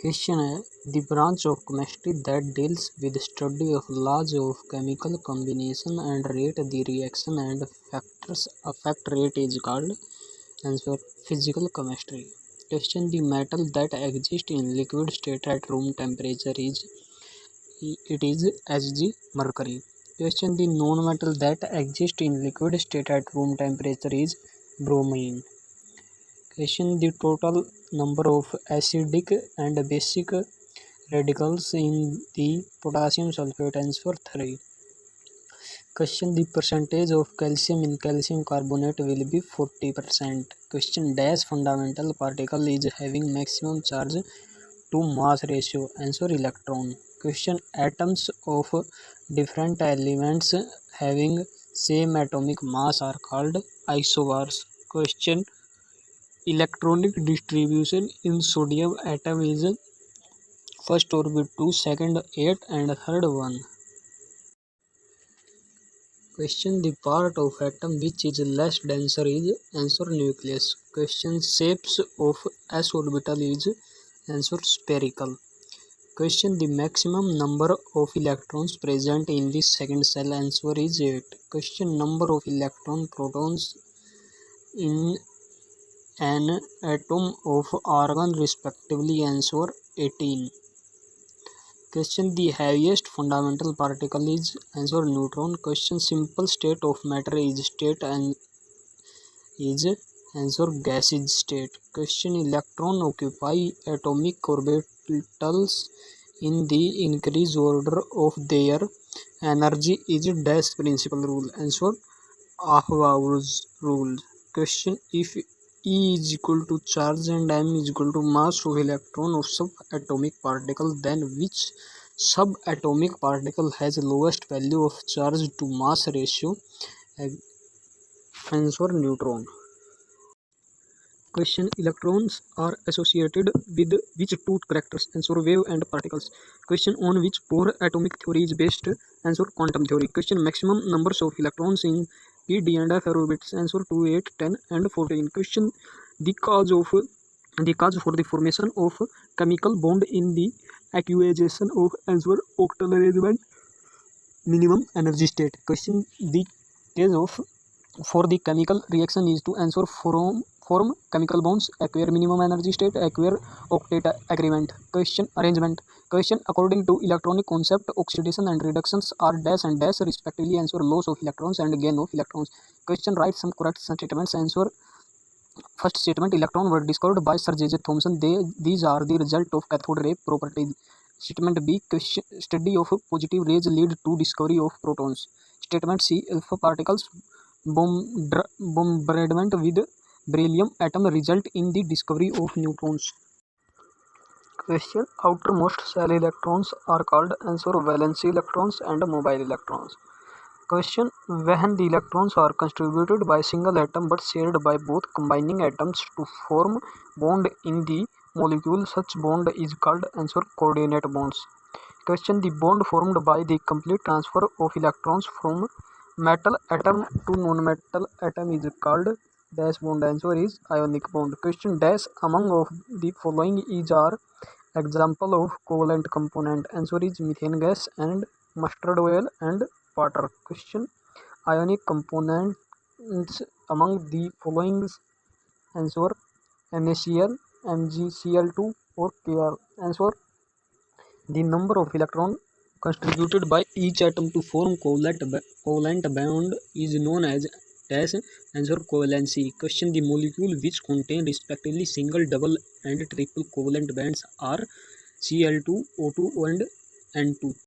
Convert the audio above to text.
Question है the branch of chemistry that deals with study of laws of chemical combination and rate the reaction and factors affect rate is called answer physical chemistry. Question the metal that exists in liquid state at room temperature is it is Hg mercury. Question the non-metal that exists in liquid state at room temperature is bromine. Question the total number of acidic and basic radicals in the potassium sulfate answer 3. Question the percentage of calcium in calcium carbonate will be 40%. Question dash fundamental particle is having maximum charge to mass ratio answer electron. Question atoms of different elements having same atomic mass are called isobars. Question electronic distribution in sodium atom is first orbit 2, second 8 and third 1. Question the part of atom which is less denser is answer nucleus. Question shapes of s orbital is answer spherical. Question the maximum number of electrons present in the second cell answer is 8. Question number of electron protons in an atom of argon respectively answer 18. Question the heaviest fundamental particle is answer neutron. Question simple state of matter is state and is answer gaseous state. Question electron occupy atomic orbitals in the increased order of their energy is dash principal rule answer Ahwau's rule. Question if E is equal to charge and M is equal to mass of electron of subatomic particle, then which subatomic particle has lowest value of charge to mass ratio? Answer neutron. Question electrons are associated with which two characters? Answer wave and particles. Question on which Bohr atomic theory is based? Answer quantum theory. Question maximum numbers of electrons in p, d and f orbits answer 2, 8, 10 and 14. Question the cause for the formation of chemical bond in the equation of answer octal arrangement minimum energy state. Question the case of for the chemical reaction is to answer form chemical bonds, acquire minimum energy state, acquire octet agreement. Question arrangement. Question according to electronic concept oxidation and reductions are dash and dash respectively answer loss of electrons and gain of electrons. Question write some correct statements answer first statement electron were discovered by Sir J.J. Thomson. These are the result of cathode ray property. Statement B study of positive rays lead to discovery of protons. Statement C alpha particles bombardment with beryllium atom result in the discovery of neutrons. Question outermost shell electrons are called answer valence electrons and mobile electrons. Question when the electrons are contributed by single atom but shared by both combining atoms to form bond in the molecule, such bond is called answer coordinate bonds. Question the bond formed by the complete transfer of electrons from metal atom to non-metal atom is called dash bond answer is ionic bond. Question dash among of the following is are example of covalent component answer is methane gas and mustard oil and water. Question ionic components among the following answer NaCl, MgCl2 or Kl. Answer the number of electron contributed by each atom to form covalent bond is known as dash answer covalency. Question the molecule which contain respectively single, double and triple covalent bands are Cl2, O2 and N2.